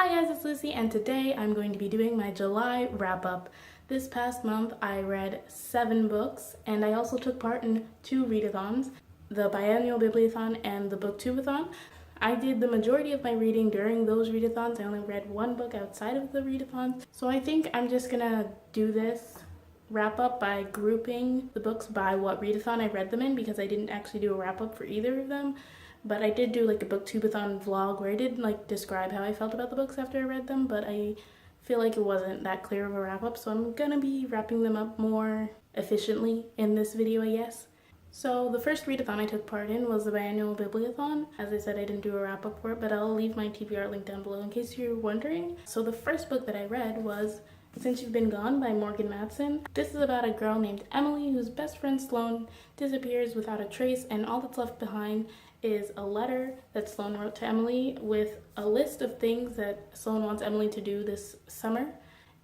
Hi guys, it's Lucy and today I'm going to be doing my July wrap-up. This past month I read 7 books and I also took part in 2 readathons, the biannual bibliothon and the booktubeathon. I did the majority of my reading during those readathons. I only read 1 book outside of the readathons. So I think I'm just gonna do this wrap-up by grouping the books by what readathon I read them in because I didn't actually do a wrap-up for either of them. But I did do like a booktubeathon vlog where I did like describe how I felt about the books after I read them, but I feel like it wasn't that clear of a wrap-up, so I'm gonna be wrapping them up more efficiently in this video, I guess. So the first readathon I took part in was the biannual bibliothon. As I said, I didn't do a wrap-up for it, but I'll leave my TBR link down below in case you're wondering. So the first book that I read was Since You've Been Gone by Morgan Matson. This is about a girl named Emily whose best friend Sloane disappears without a trace, and all that's left behind is a letter that Sloane wrote to Emily with a list of things that Sloane wants Emily to do this summer.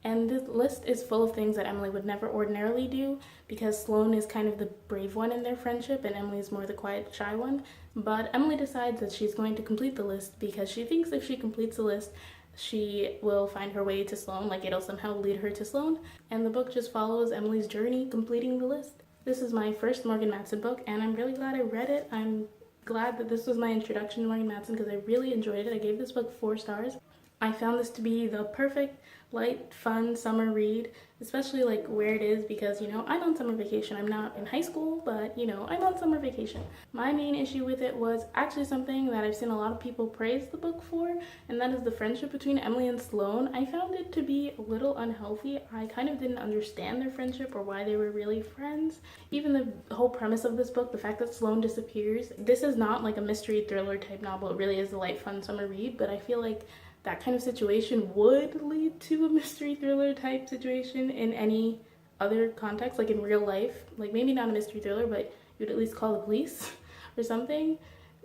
And this list is full of things that Emily would never ordinarily do because Sloane is kind of the brave one in their friendship and Emily is more the quiet, shy one. But Emily decides that she's going to complete the list because she thinks if she completes the list, she will find her way to Sloane, like it'll somehow lead her to Sloane. And the book just follows Emily's journey completing the list. This is my first Morgan Matson book and I'm really glad I read it. I'm glad that this was my introduction to Morgan Matson because I really enjoyed it. I gave this book 4 stars. I found this to be the perfect, light, fun summer read, especially like where it is because, you know, I'm on summer vacation. I'm not in high school, but, you know, I'm on summer vacation. My main issue with it was actually something that I've seen a lot of people praise the book for, and that is the friendship between Emily and Sloane. I found it to be a little unhealthy. I kind of didn't understand their friendship or why they were really friends. Even the whole premise of this book, the fact that Sloane disappears, this is not like a mystery thriller type novel. It really is a light, fun summer read, but I feel like that kind of situation would lead to a mystery thriller type situation in any other context, like in real life. Like maybe not a mystery thriller, but you'd at least call the police or something.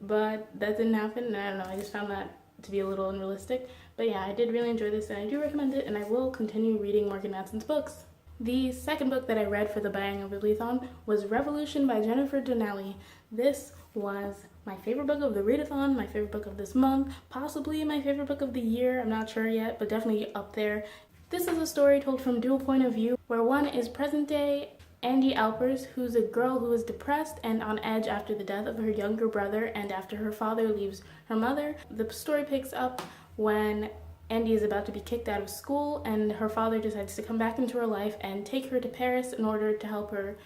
But that didn't happen, and I don't know, I just found that to be a little unrealistic. But yeah, I did really enjoy this and I do recommend it, and I will continue reading Morgan Matson's books. The second book that I read for the biannual bibliothon was Revolution by Jennifer Donnelly. This was my favorite book of the readathon, my favorite book of this month, possibly my favorite book of the year, I'm not sure yet, but definitely up there. This is a story told from dual point of view, where one is present day Andy Alpers, who's a girl who is depressed and on edge after the death of her younger brother and after her father leaves her mother. The story picks up when Andy is about to be kicked out of school and her father decides to come back into her life and take her to Paris in order to help her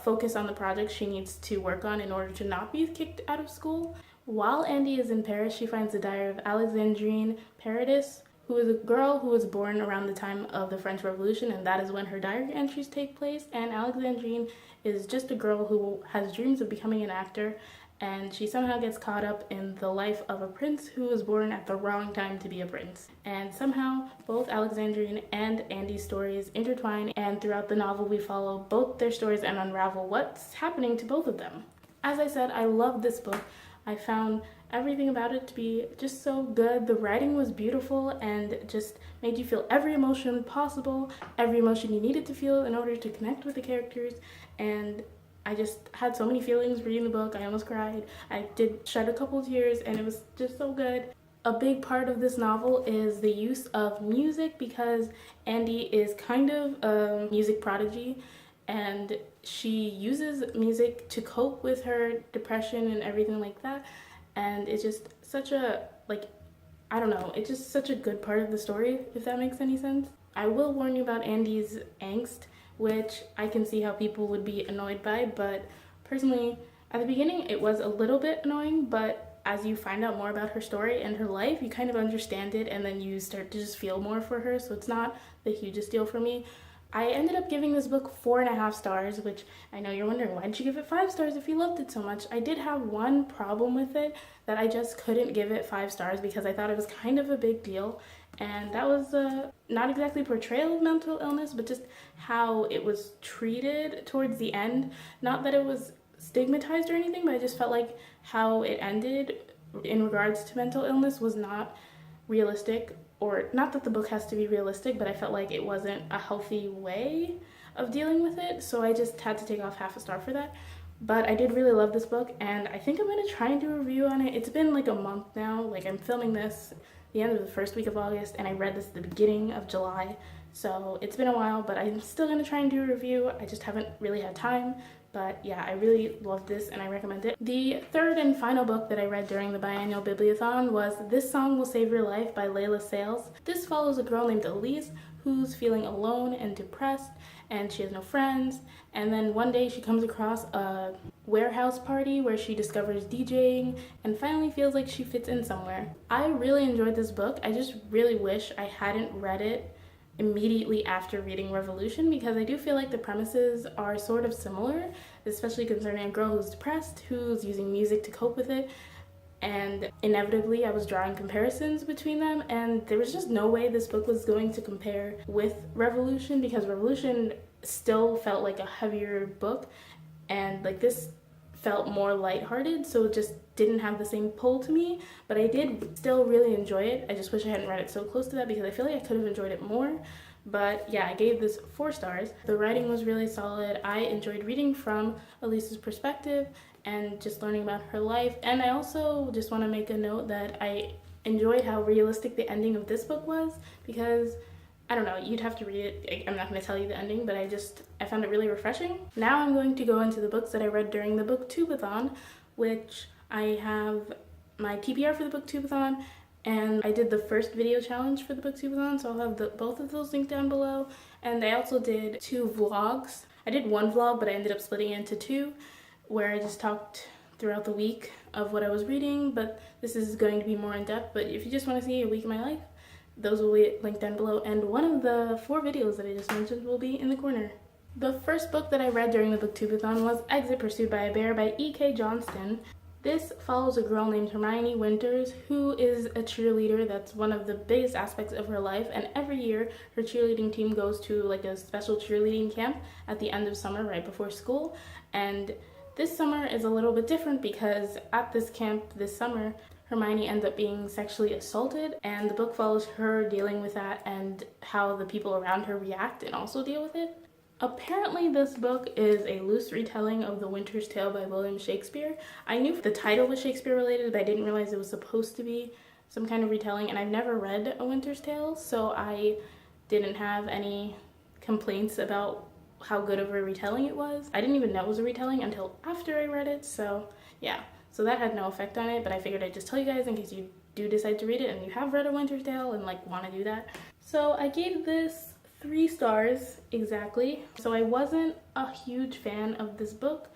focus on the project she needs to work on in order to not be kicked out of school. While Andy is in Paris, she finds the diary of Alexandrine Paradis, who is a girl who was born around the time of the French Revolution, and that is when her diary entries take place. And Alexandrine is just a girl who has dreams of becoming an actor, and she somehow gets caught up in the life of a prince who was born at the wrong time to be a prince. And somehow both Alexandrine and Andy's stories intertwine, and throughout the novel we follow both their stories and unravel what's happening to both of them. As I said, I loved this book. I found everything about it to be just so good. The writing was beautiful and just made you feel every emotion possible, every emotion you needed to feel in order to connect with the characters, and I just had so many feelings reading the book. I almost cried. I did shed a couple tears and it was just so good. A big part of this novel is the use of music because Andy is kind of a music prodigy and she uses music to cope with her depression and everything like that. And it's just such a, like, I don't know, it's just such a good part of the story, if that makes any sense. I will warn you about Andy's angst, which I can see how people would be annoyed by, but personally, at the beginning it was a little bit annoying, but as you find out more about her story and her life, you kind of understand it and then you start to just feel more for her, so it's not the hugest deal for me. I ended up giving this book 4.5 stars, which I know you're wondering, why did you give it 5 stars if you loved it so much? I did have one problem with it, that I just couldn't give it 5 stars because I thought it was kind of a big deal. And that was not exactly portrayal of mental illness, but just how it was treated towards the end. Not that it was stigmatized or anything, but I just felt like how it ended in regards to mental illness was not realistic. Or not that the book has to be realistic, but I felt like it wasn't a healthy way of dealing with it. So I just had to take off half a star for that. But I did really love this book and I think I'm going to try and do a review on it. It's been like a month now, like I'm filming this the end of the first week of August, and I read this at the beginning of July. So it's been a while, but I'm still going to try and do a review. I just haven't really had time. But yeah, I really love this and I recommend it. The third and final book that I read during the biannual bibliothon was This Song Will Save Your Life by Leila Sales. This follows a girl named Elise who's feeling alone and depressed, and she has no friends. And then one day she comes across a warehouse party where she discovers DJing and finally feels like she fits in somewhere. I really enjoyed this book. I just really wish I hadn't read it immediately after reading Revolution, because I do feel like the premises are sort of similar, especially concerning a girl who's depressed, who's using music to cope with it, and inevitably I was drawing comparisons between them, and there was just no way this book was going to compare with Revolution, because Revolution still felt like a heavier book, and like this felt more lighthearted, so it just didn't have the same pull to me. But I did still really enjoy it. I just wish I hadn't read it so close to that, because I feel like I could have enjoyed it more. But yeah, I gave this 4 stars. The writing was really solid. I enjoyed reading from Elise's perspective and just learning about her life. And I also just want to make a note that I enjoyed how realistic the ending of this book was, because I don't know, you'd have to read it. I'm not going to tell you the ending, but I found it really refreshing. Now I'm going to go into the books that I read during the Booktubeathon, which I have my TBR for the Booktubeathon, and I did the first video challenge for the Booktubeathon, so I'll have both of those linked down below. And I also did 2 vlogs. I did 1 vlog, but I ended up splitting it into 2, where I just talked throughout the week of what I was reading, but this is going to be more in depth. But if you just want to see a week of my life, those will be linked down below, and one of the 4 videos that I just mentioned will be in the corner. The first book that I read during the Booktubeathon was Exit Pursued by a Bear by E.K. Johnston. This follows a girl named Hermione Winters, who is a cheerleader. That's one of the biggest aspects of her life, and every year her cheerleading team goes to like a special cheerleading camp at the end of summer right before school. And this summer is a little bit different, because at this camp this summer Hermione ends up being sexually assaulted, and the book follows her dealing with that and how the people around her react and also deal with it. Apparently this book is a loose retelling of The Winter's Tale by William Shakespeare. I knew the title was Shakespeare related, but I didn't realize it was supposed to be some kind of retelling, and I've never read A Winter's Tale, so I didn't have any complaints about how good of a retelling it was. I didn't even know it was a retelling until after I read it, so yeah. So that had no effect on it, but I figured I'd just tell you guys in case you do decide to read it and you have read A Winter's Tale and like want to do that. So I gave this 3 stars exactly. So I wasn't a huge fan of this book.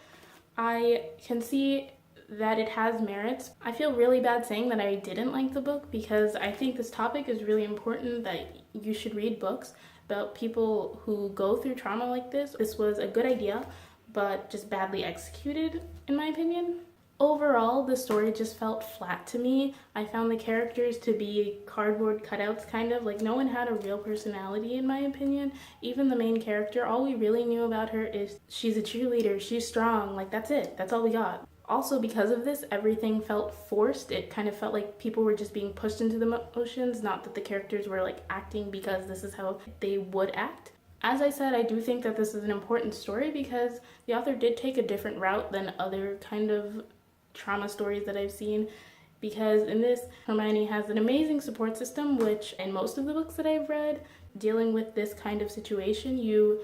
I can see that it has merits. I feel really bad saying that I didn't like the book, because I think this topic is really important, that you should read books about people who go through trauma like this. This was a good idea, but just badly executed in my opinion. Overall, the story just felt flat to me. I found the characters to be cardboard cutouts, kind of. Like, no one had a real personality, in my opinion. Even the main character, all we really knew about her is she's a cheerleader, she's strong. Like, that's it. That's all we got. Also, because of this, everything felt forced. It kind of felt like people were just being pushed into the motions, not that the characters were, like, acting because this is how they would act. As I said, I do think that this is an important story, because the author did take a different route than other kind of trauma stories that I've seen, because in this, Hermione has an amazing support system, which in most of the books that I've read dealing with this kind of situation, you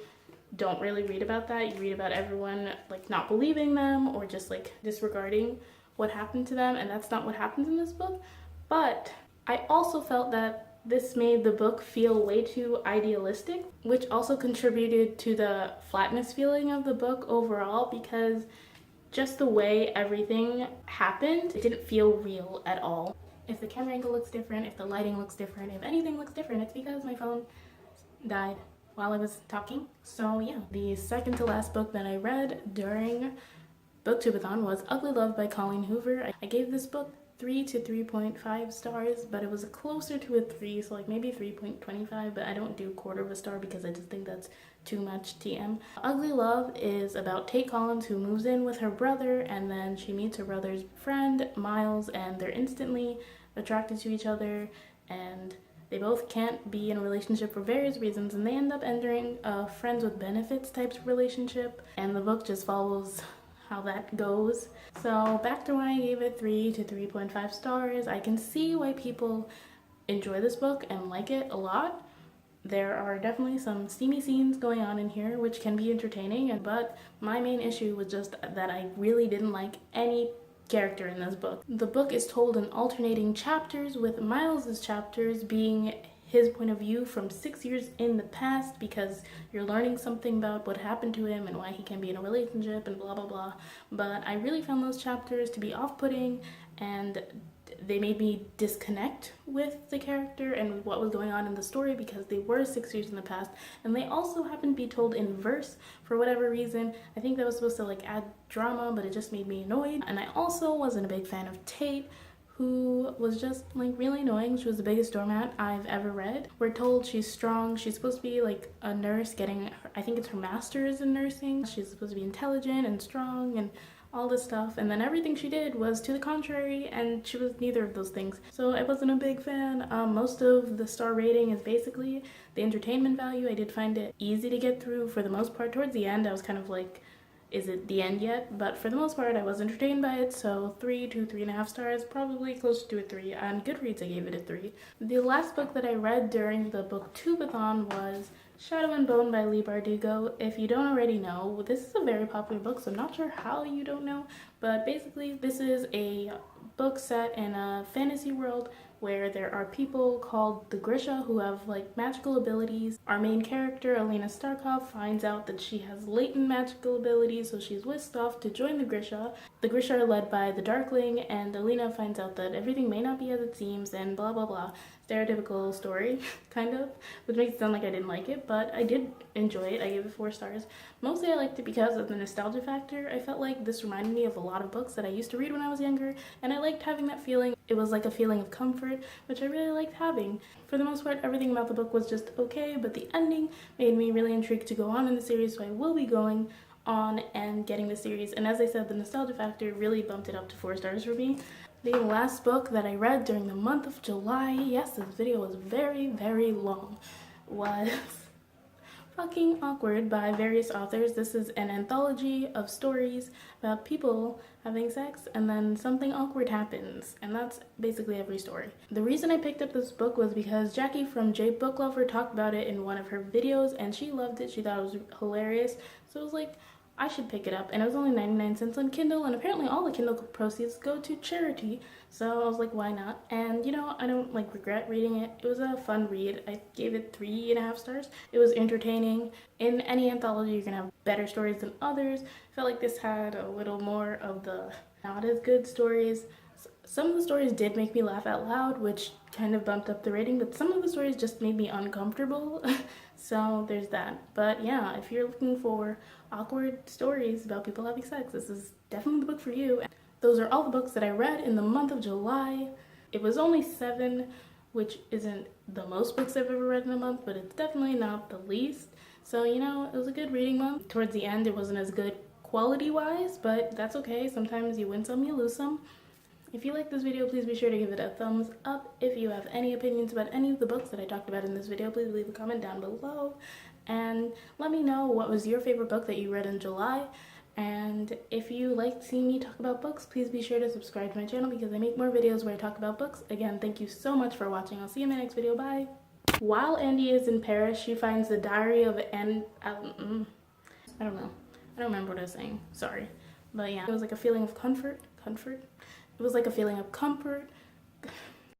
don't really read about that. You read about everyone like not believing them or just like disregarding what happened to them, and that's not what happens in this book. But I also felt that this made the book feel way too idealistic, which also contributed to the flatness feeling of the book overall, because just the way everything happened, it didn't feel real at all. If the camera angle looks different, if the lighting looks different, if anything looks different, it's because my phone died while I was talking. So yeah, the second to last book that I read during Booktubeathon was Ugly Love by Colleen Hoover. I gave this book 3 to 3.5 stars, but it was closer to a 3, so like maybe 3.25, but I don't do quarter of a star because I just think that's too much TM. Ugly Love is about Tate Collins, who moves in with her brother, and then she meets her brother's friend, Miles, and they're instantly attracted to each other, and they both can't be in a relationship for various reasons, and they end up entering a friends with benefits type of relationship, and the book just follows how that goes. So back to when I gave it 3 to 3.5 stars. I can see why people enjoy this book and like it a lot. There are definitely some steamy scenes going on in here which can be entertaining, but my main issue was just that I really didn't like any character in this book. The book is told in alternating chapters, with Miles's chapters being his point of view from 6 years in the past, because you're learning something about what happened to him and why he can be in a relationship and blah blah blah. But I really found those chapters to be off-putting, and they made me disconnect with the character and with what was going on in the story, because they were 6 years in the past, and they also happened to be told in verse for whatever reason. I think that was supposed to like add drama, but it just made me annoyed. And I also wasn't a big fan of Tate, who was just like really annoying. She was the biggest doormat I've ever read. We're told she's strong. She's supposed to be like a nurse getting, I think it's her master's in nursing. She's supposed to be intelligent and strong and all this stuff, and then everything she did was to the contrary, and she was neither of those things. So I wasn't a big fan. Most of the star rating is basically the entertainment value. I did find it easy to get through for the most part. Towards the end I was kind of like, is it the end yet? But for the most part I was entertained by it, so 3 to 3.5 stars, probably close to a 3. On Goodreads I gave it a 3. The last book that I read during the booktubeathon was Shadow and Bone by Leigh Bardugo. If you don't already know, this is a very popular book, so I'm not sure how you don't know, but basically this is a book set in a fantasy world where there are people called the Grisha who have like magical abilities. Our main character, Alina Starkov, finds out that she has latent magical abilities, so she's whisked off to join the Grisha. The Grisha are led by the Darkling, and Alina finds out that everything may not be as it seems, and blah blah blah. Stereotypical story, kind of, which makes it sound like I didn't like it, but I did enjoy it. I gave it 4 stars. Mostly I liked it because of the nostalgia factor. I felt like this reminded me of a lot of books that I used to read when I was younger, and I liked having that feeling. It was like a feeling of comfort, which I really liked having. For the most part, everything about the book was just okay, but the ending made me really intrigued to go on in the series, so I will be going on and getting the series. And as I said, the nostalgia factor really bumped it up to 4 stars for me. The last book that I read during the month of July, yes, this video was very, very long, was Fucking Awkward by various authors. This is an anthology of stories about people having sex and then something awkward happens, and that's basically every story. The reason I picked up this book was because Jackie from J Book Lover talked about it in one of her videos, and she loved it. She thought it was hilarious, so I was like, I should pick it up. And it was only 99 cents on Kindle, and apparently all the Kindle proceeds go to charity, so I was like, why not? And you know, I don't like regret reading it. It was a fun read. I gave it 3.5 stars. It was entertaining. In any anthology you're gonna have better stories than others. I felt like this had a little more of the not as good stories. Some of the stories did make me laugh out loud, which kind of bumped up the rating, but some of the stories just made me uncomfortable. So there's that. But yeah, if you're looking for awkward stories about people having sex, this is definitely the book for you. Those are all the books that I read in the month of July. It was only 7, which isn't the most books I've ever read in a month, but it's definitely not the least. So, you know, it was a good reading month. Towards the end, it wasn't as good quality-wise, but that's okay. Sometimes you win some, you lose some. If you like this video, please be sure to give it a thumbs up. If you have any opinions about any of the books that I talked about in this video, please leave a comment down below. And let me know what was your favorite book that you read in July. And if you liked seeing me talk about books, please be sure to subscribe to my channel because I make more videos where I talk about books. Again, thank you so much for watching. I'll see you in my next video. Bye! While Andy is in Paris, she finds the diary of I don't know. I don't remember what I was saying. Sorry. But yeah, it was like a feeling of comfort. It was like a feeling of comfort.